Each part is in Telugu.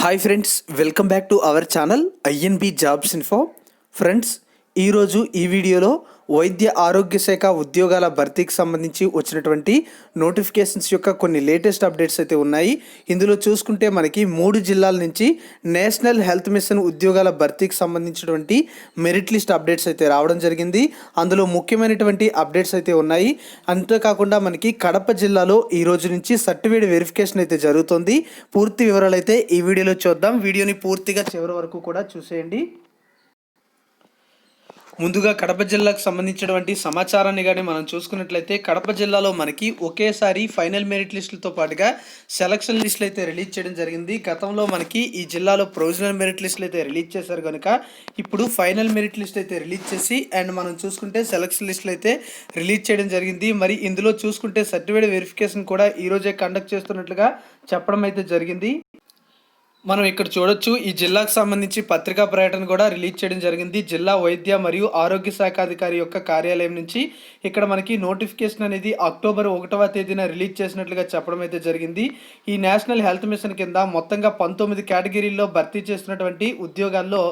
Hi friends, welcome back to our channel INB jobs info. Friends, ఈరోజు ఈ వీడియోలో వైద్య ఆరోగ్య శాఖ ఉద్యోగాల భర్తీకి సంబంధించి వచ్చినటువంటి నోటిఫికేషన్స్ యొక్క కొన్ని లేటెస్ట్ అప్డేట్స్ అయితే ఉన్నాయి. ఇందులో చూసుకుంటే మనకి 3 జిల్లాల నుంచి నేషనల్ హెల్త్ మిషన్ ఉద్యోగాల భర్తీకి సంబంధించినటువంటి మెరిట్ లిస్ట్ అప్డేట్స్ అయితే రావడం జరిగింది. అందులో ముఖ్యమైనటువంటి అప్డేట్స్ అయితే ఉన్నాయి. అంతేకాకుండా మనకి కడప జిల్లాలో ఈ రోజు నుంచి సర్టిఫికేట్ వెరిఫికేషన్ అయితే జరుగుతుంది. పూర్తి వివరాలు అయితే ఈ వీడియోలో చూద్దాం. వీడియోని పూర్తిగా చివరి వరకు కూడా చూసేయండి. ముందుగా కడప జిల్లాకు సంబంధించినటువంటి సమాచారాన్ని కానీ మనం చూసుకున్నట్లయితే కడప జిల్లాలో మనకి ఒకేసారి ఫైనల్ మెరిట్ లిస్టులతో పాటుగా సెలక్షన్ లిస్టులు అయితే రిలీజ్ చేయడం జరిగింది. గతంలో మనకి ఈ జిల్లాలో ప్రొవిజనల్ మెరిట్ లిస్టులు అయితే రిలీజ్ చేశారు కనుక ఇప్పుడు ఫైనల్ మెరిట్ లిస్ట్ అయితే రిలీజ్ చేసి అండ్ మనం చూసుకుంటే సెలక్షన్ లిస్టులు అయితే రిలీజ్ చేయడం జరిగింది. మరి ఇందులో చూసుకుంటే సర్టిఫికేట్ వెరిఫికేషన్ కూడా ఈరోజే కండక్ట్ చేస్తున్నట్లుగా చెప్పడం అయితే జరిగింది. మనం ఇక్కడ చూడొచ్చు, ఈ జిల్లాకు సంబంధించి పత్రికా ప్రకటన కూడా రిలీజ్ చేయడం జరిగింది. జిల్లా వైద్య మరియు ఆరోగ్య శాఖ అధికారి యొక్క కార్యాలయం నుంచి ఇక్కడ మనకి నోటిఫికేషన్ అనేది అక్టోబర్ 1వ తేదీన రిలీజ్ చేసినట్లుగా చెప్పడం అయితే జరిగింది. ఈ నేషనల్ హెల్త్ మిషన్ కింద మొత్తంగా 19 కేటగిరీల్లో భర్తీ చేస్తున్నటువంటి ఉద్యోగాల్లో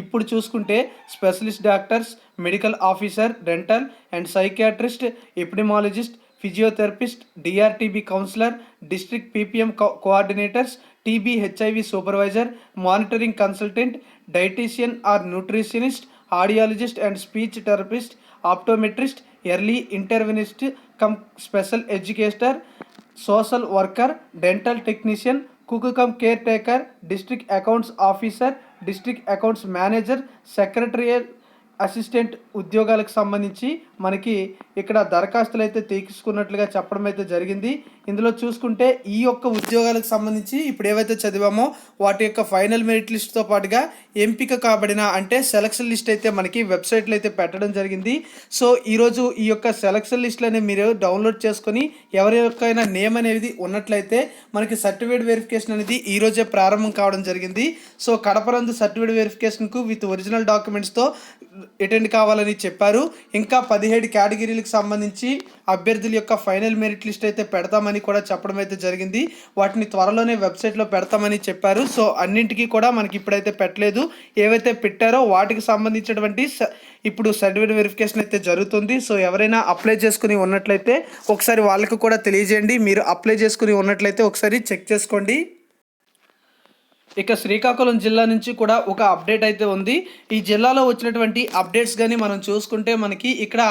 ఇప్పుడు చూసుకుంటే specialist doctors, medical officer, dental and psychiatrist, epidemiologist, physiotherapist, DRTB counsellor, district PPM coordinators, TB HIV supervisor, monitoring consultant, dietitian or nutritionist, audiologist and speech therapist, optometrist, early interventionist cum special educator, social worker, dental technician, cook cum caretaker, district accounts officer, district accounts manager, secretarial assistant ఉద్యోగాలకు సంబంధించి మనకి ఇక్కడ దరఖాస్తులు అయితే తీసుకున్నట్లుగా చెప్పడం అయితే జరిగింది. ఇందులో చూసుకుంటే ఈ యొక్క ఉద్యోగాలకు సంబంధించి ఇప్పుడు ఏవైతే చదివామో వాటి యొక్క ఫైనల్ మెరిట్ లిస్ట్తో పాటుగా ఎంపిక కాబడిన అంటే సెలక్షన్ లిస్ట్ అయితే మనకి వెబ్సైట్లో అయితే పెట్టడం జరిగింది. సో ఈరోజు ఈ యొక్క సెలక్షన్ లిస్టులు అనేవి మీరు డౌన్లోడ్ చేసుకొని ఎవరి యొక్కైనా నేమ్ అనేది ఉన్నట్లయితే మనకి సర్టిఫికేట్ వెరిఫికేషన్ అనేది ఈరోజే ప్రారంభం కావడం జరిగింది. సో కడపరందు సర్టిఫికేట్ వెరిఫికేషన్కు విత్ ఒరిజినల్ డాక్యుమెంట్స్తో అటెండ్ కావాలని చెప్పారు. ఇంకా 17 కేటగిరీలకు సంబంధించి అభ్యర్థుల యొక్క ఫైనల్ మెరిట్ లిస్ట్ అయితే పెడతామని కూడా చెప్పడం అయితే జరిగింది. వాటిని త్వరలోనే వెబ్సైట్లో పెడతామని చెప్పారు. సో అన్నింటికీ కూడా మనకి ఇప్పుడైతే పెట్టలేదు. ఏవైతే పెట్టారో వాటికి సంబంధించినటువంటి ఇప్పుడు సర్టిఫికేట్ వెరిఫికేషన్ అయితే జరుగుతుంది. సో ఎవరైనా అప్లై చేసుకుని ఉన్నట్లయితే ఒకసారి వాళ్ళకు కూడా తెలియజేయండి. మీరు అప్లై చేసుకుని ఉన్నట్లయితే ఒకసారి చెక్ చేసుకోండి. ఇక శ్రీకాకుళం జిల్లా నుంచి కూడా ఒక అప్డేట్ అయితే ఉంది. ఈ జిల్లాలో వచ్చినటువంటి అప్డేట్స్ కానీ మనం చూసుకుంటే మనకి ఇక్కడ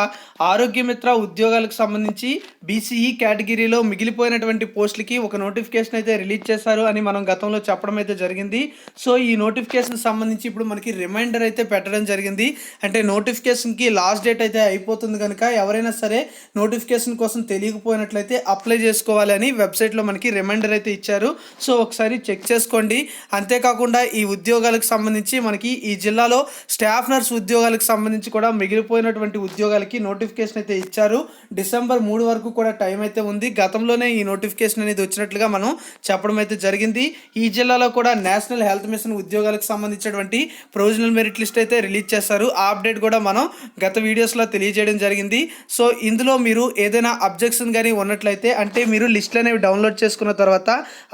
ఆరోగ్య మిత్ర ఉద్యోగాలకు సంబంధించి బీసీఈ కేటగిరీలో మిగిలిపోయినటువంటి పోస్టులకి ఒక నోటిఫికేషన్ అయితే రిలీజ్ చేశారు అని మనం గతంలో చెప్పడం అయితే జరిగింది. సో ఈ నోటిఫికేషన్ సంబంధించి ఇప్పుడు మనకి రిమైండర్ అయితే పెట్టడం జరిగింది. అంటే నోటిఫికేషన్కి లాస్ట్ డేట్ అయితే అయిపోతుంది కనుక ఎవరైనా సరే నోటిఫికేషన్ కోసం తెలియకపోయినట్లయితే అప్లై చేసుకోవాలి అని వెబ్సైట్లో మనకి రిమైండర్ అయితే ఇచ్చారు. సో ఒకసారి చెక్ చేసుకోండి. అంతేకాకుండా ఈ ఉద్యోగాలకు సంబంధించి మనకి ఈ జిల్లాలో స్టాఫ్ నర్స్ ఉద్యోగాలకు సంబంధించి కూడా మిగిలిపోయినటువంటి ఉద్యోగాలకి నోటిఫికేషన్ అయితే ఇచ్చారు. డిసెంబర్ 3 వరకు కూడా టైం అయితే ఉంది. గతంలోనే ఈ నోటిఫికేషన్ అనేది వచ్చినట్లుగా మనం చెప్పడం అయితే జరిగింది. ఈ జిల్లాలో కూడా నేషనల్ హెల్త్ మిషన్ ఉద్యోగాలకు సంబంధించినటువంటి ప్రొవిజనల్ మెరిట్ లిస్ట్ అయితే రిలీజ్ చేశారు. ఆ అప్డేట్ కూడా మనం గత వీడియోస్లో తెలియజేయడం జరిగింది. సో ఇందులో మీరు ఏదైనా అబ్జెక్షన్ కానీ ఉన్నట్లయితే అంటే మీరు లిస్టులు అనేవి డౌన్లోడ్ చేసుకున్న తర్వాత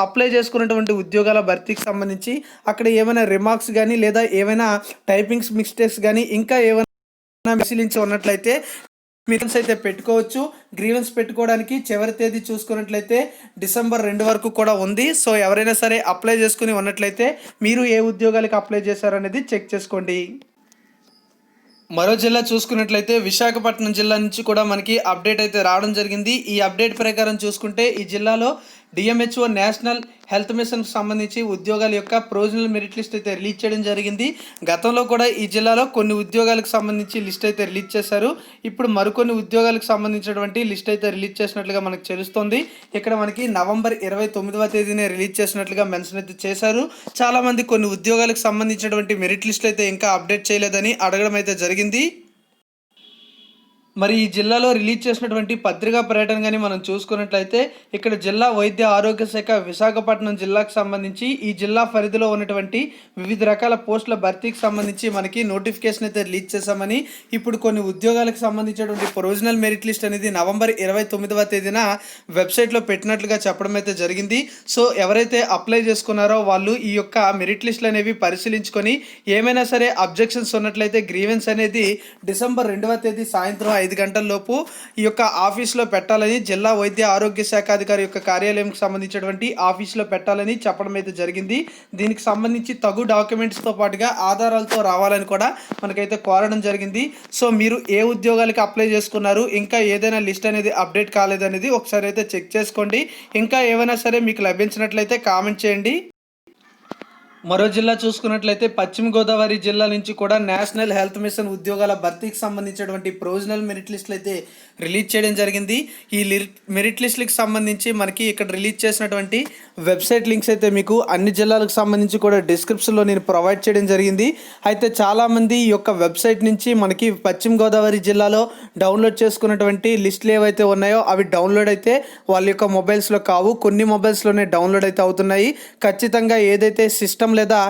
అప్లై చేసుకున్నటువంటి ఉద్యోగాల భర్తీకి సంబంధించి అక్కడ ఏమైనా రిమార్క్స్ కానీ లేదా ఏమైనా టైపింగ్స్ మిస్టేక్స్ కానీ ఇంకా ఏమైనా పరిశీలించి ఉన్నట్లయితే గ్రీవెన్స్ అయితే పెట్టుకోవచ్చు. గ్రీవెన్స్ పెట్టుకోవడానికి చివరి తేదీ చూసుకున్నట్లయితే డిసెంబర్ 2 వరకు కూడా ఉంది. సో ఎవరైనా సరే అప్లై చేసుకుని ఉన్నట్లయితే మీరు ఏ ఉద్యోగాలకు అప్లై చేశారనేది చెక్ చేసుకోండి. మరో జిల్లా చూసుకున్నట్లయితే విశాఖపట్నం జిల్లా నుంచి కూడా మనకి అప్డేట్ అయితే రావడం జరిగింది. ఈ అప్డేట్ ప్రకారం చూసుకుంటే ఈ జిల్లాలో డిఎంహెచ్ఓ నేషనల్ హెల్త్ మిషన్కి సంబంధించి ఉద్యోగాల యొక్క ప్రొవిజనల్ మెరిట్ లిస్ట్ అయితే రిలీజ్ చేయడం జరిగింది. గతంలో కూడా ఈ జిల్లాలో కొన్ని ఉద్యోగాలకు సంబంధించి లిస్ట్ అయితే రిలీజ్ చేశారు. ఇప్పుడు మరికొన్ని ఉద్యోగాలకు సంబంధించినటువంటి లిస్ట్ అయితే రిలీజ్ చేసినట్లుగా మనకు తెలుస్తుంది. ఇక్కడ మనకి నవంబర్ 29వ తేదీనే రిలీజ్ చేసినట్లుగా మెన్షన్ అయితే చేశారు. చాలామంది కొన్ని ఉద్యోగాలకు సంబంధించినటువంటి మెరిట్ లిస్టులు అయితే ఇంకా అప్డేట్ చేయలేదని అడగడం అయితే జరిగింది. మరి ఈ జిల్లాలో రిలీజ్ చేసినటువంటి పత్రికా పర్యటన కానీ మనం చూసుకున్నట్లయితే ఇక్కడ జిల్లా వైద్య ఆరోగ్య శాఖ విశాఖపట్నం జిల్లాకు సంబంధించి ఈ జిల్లా పరిధిలో ఉన్నటువంటి వివిధ రకాల పోస్టుల భర్తీకి సంబంధించి మనకి నోటిఫికేషన్ అయితే రిలీజ్ చేశామని, ఇప్పుడు కొన్ని ఉద్యోగాలకు సంబంధించినటువంటి ప్రొవిజనల్ మెరిట్ లిస్ట్ అనేది నవంబర్ 29వ తేదీన వెబ్సైట్లో పెట్టినట్లుగా చెప్పడం అయితే జరిగింది. సో ఎవరైతే అప్లై చేసుకున్నారో వాళ్ళు ఈ యొక్క మెరిట్ లిస్టులు అనేవి పరిశీలించుకొని ఏమైనా సరే అబ్జెక్షన్స్ ఉన్నట్లయితే గ్రీవెన్స్ అనేది డిసెంబర్ 2వ తేదీ సాయంత్రం 5 గంటల లోపు ఈ యొక్క ఆఫీస్లో పెట్టాలని జిల్లా వైద్య ఆరోగ్య శాఖ అధికారి యొక్క కార్యాలయంకి సంబంధించినటువంటి ఆఫీస్లో పెట్టాలని చెప్పడం అయితే జరిగింది. దీనికి సంబంధించి తగు డాక్యుమెంట్స్తో పాటుగా ఆధారాలతో రావాలని కూడా మనకైతే కోరడం జరిగింది. సో మీరు ఏ ఉద్యోగాలకి అప్లై చేసుకున్నారు, ఇంకా ఏదైనా లిస్ట్ అనేది అప్డేట్ కాలేదనేది ఒకసారి అయితే చెక్ చేసుకోండి. ఇంకా ఏమైనా సరే మీకు లభించినట్లయితే కామెంట్ చేయండి. మరో జిల్లా చూసుకున్నట్లయితే పశ్చిమ గోదావరి జిల్లా నుంచి కూడా నేషనల్ హెల్త్ మిషన్ ఉద్యోగాల భర్తీకి సంబంధించినటువంటి ప్రొవిజనల్ మెరిట్ లిస్టులు అయితే రిలీజ్ చేయడం జరిగింది. ఈ మెరిట్ లిస్టులకు సంబంధించి మనకి ఇక్కడ రిలీజ్ చేసినటువంటి వెబ్సైట్ లింక్స్ అయితే మీకు అన్ని జిల్లాలకు సంబంధించి కూడా డిస్క్రిప్షన్లో నేను ప్రొవైడ్ చేయడం జరిగింది. అయితే చాలామంది ఈ యొక్క వెబ్సైట్ నుంచి మనకి పశ్చిమ గోదావరి జిల్లాలో డౌన్లోడ్ చేసుకున్నటువంటి లిస్టులు ఏవైతే ఉన్నాయో అవి డౌన్లోడ్ అయితే వాళ్ళ యొక్క మొబైల్స్లో కావు, కొన్ని మొబైల్స్లోనే డౌన్లోడ్ అయితే అవుతున్నాయి. ఖచ్చితంగా ఏదైతే సిస్టమ్ లేదా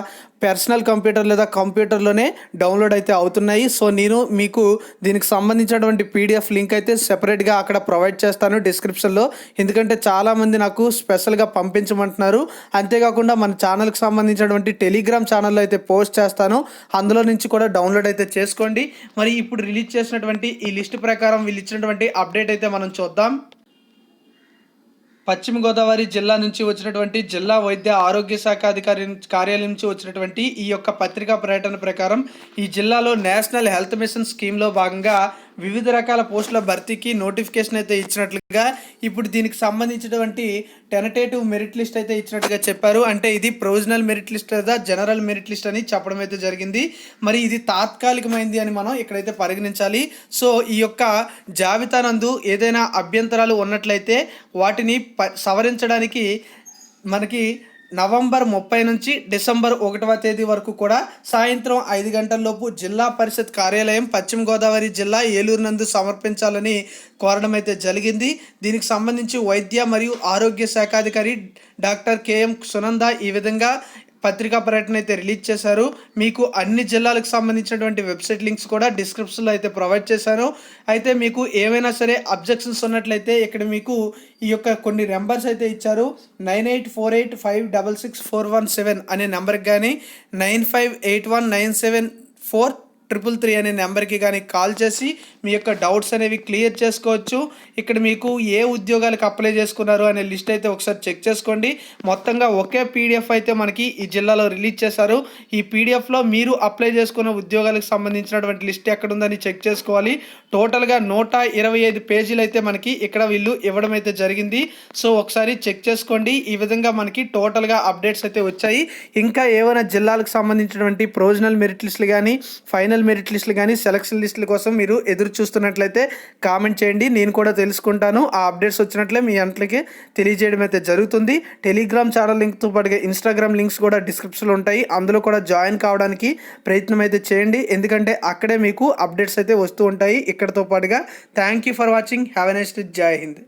పర్సనల్ కంప్యూటర్ లేదా కంప్యూటర్లోనే డౌన్లోడ్ అయితే అవుతున్నాయి. సో నేను మీకు దీనికి సంబంధించినటువంటి పీడిఎఫ్ లింక్ అయితే సెపరేట్గా అక్కడ ప్రొవైడ్ చేస్తాను డిస్క్రిప్షన్లో. ఎందుకంటే చాలామంది నాకు స్పెషల్గా పంపించమంటున్నారు. అంతేకాకుండా మన ఛానల్కి సంబంధించినటువంటి టెలిగ్రామ్ ఛానల్లో అయితే పోస్ట్ చేస్తాను, అందులో నుంచి కూడా డౌన్లోడ్ అయితే చేసుకోండి. మరి ఇప్పుడు రిలీజ్ చేసినటువంటి ఈ లిస్ట్ ప్రకారం వీళ్ళు ఇచ్చినటువంటి అప్డేట్ అయితే మనం చూద్దాం. పశ్చిమ గోదావరి జిల్లా నుంచి వచ్చినటువంటి జిల్లా వైద్య ఆరోగ్య శాఖ అధికారి కార్యాలయం నుంచి వచ్చినటువంటి ఈ యొక్క పత్రికా పర్యటన ప్రకారం ఈ జిల్లాలో నేషనల్ హెల్త్ మిషన్ స్కీమ్లో భాగంగా వివిధ రకాల పోస్టుల భర్తీకి నోటిఫికేషన్ అయితే ఇచ్చినట్లుగా, ఇప్పుడు దీనికి సంబంధించినటువంటి టెనటేటివ్ మెరిట్ లిస్ట్ అయితే ఇచ్చినట్టుగా చెప్పారు. అంటే ఇది ప్రొవిజనల్ మెరిట్ లిస్ట్ లేదా జనరల్ మెరిట్ లిస్ట్ అని చెప్పడం అయితే జరిగింది. మరి ఇది తాత్కాలికమైంది అని మనం ఇక్కడైతే పరిగణించాలి. సో ఈ యొక్క జాబితా నందు ఏదైనా అభ్యంతరాలు ఉన్నట్లయితే వాటిని సవరించడానికి మనకి నవంబర్ 30 నుంచి డిసెంబర్ 1వ తేదీ వరకు కూడా సాయంత్రం 5 గంటలలోపు జిల్లా పరిషత్ కార్యాలయం పశ్చిమ గోదావరి జిల్లా ఏలూరు నందు సమర్పించాలని కోరడం అయితే జరిగింది. దీనికి సంబంధించి వైద్య మరియు ఆరోగ్య శాఖాధికారి డాక్టర్ కేఎం సునంద ఈ విధంగా పత్రికా పర్యటన అయితే రిలీజ్ చేశారు. మీకు అన్ని జిల్లాలకు సంబంధించినటువంటి వెబ్సైట్ లింక్స్ కూడా డిస్క్రిప్షన్లో అయితే ప్రొవైడ్ చేశాను. అయితే మీకు ఏమైనా సరే అబ్జెక్షన్స్ ఉన్నట్లయితే ఇక్కడ మీకు ఈ యొక్క కొన్ని నెంబర్స్ అయితే ఇచ్చారు. 9848566417 అనే నెంబర్కి కానీ 9581974333 అనే నెంబర్కి కానీ కాల్ చేసి మీ యొక్క డౌట్స్ అనేవి క్లియర్ చేసుకోవచ్చు. ఇక్కడ మీకు ఏ ఉద్యోగాలకు అప్లై చేసుకున్నారు అనే లిస్ట్ అయితే ఒకసారి చెక్ చేసుకోండి. మొత్తంగా ఒకే పీడిఎఫ్ అయితే మనకి ఈ జిల్లాలో రిలీజ్ చేశారు. ఈ పీడిఎఫ్లో మీరు అప్లై చేసుకున్న ఉద్యోగాలకు సంబంధించినటువంటి లిస్ట్ ఎక్కడుందని చెక్ చేసుకోవాలి. టోటల్గా 125 పేజీలు అయితే మనకి ఇక్కడ వీళ్ళు ఇవ్వడం అయితే జరిగింది. సో ఒకసారి చెక్ చేసుకోండి. ఈ విధంగా మనకి టోటల్గా అప్డేట్స్ అయితే వచ్చాయి. ఇంకా ఏమైనా జిల్లాలకు సంబంధించినటువంటి ప్రొవిజనల్ మెరిట్ లిస్టులు కానీ ఫైనల్ మెరిట్ లిస్టులు కానీ సెలక్షన్ లిస్టుల కోసం మీరు ఎదురు చూస్తున్నట్లయితే కామెంట్ చేయండి. నేను కూడా తెలుసుకుంటాను. ఆ అప్డేట్స్ వచ్చినట్లే మీ అంట్లకి తెలియజేయడం అయితే జరుగుతుంది. టెలిగ్రామ్ ఛానల్ లింక్తో పాటుగా ఇన్స్టాగ్రామ్ లింక్స్ కూడా డిస్క్రిప్షన్లో ఉంటాయి. అందులో కూడా జాయిన్ కావడానికి ప్రయత్నం అయితే చేయండి. ఎందుకంటే అక్కడే మీకు అప్డేట్స్ అయితే వస్తూ ఉంటాయి ఇక్కడతో పాటుగా. Thank you for watching. Have a nice day. జై హింద్.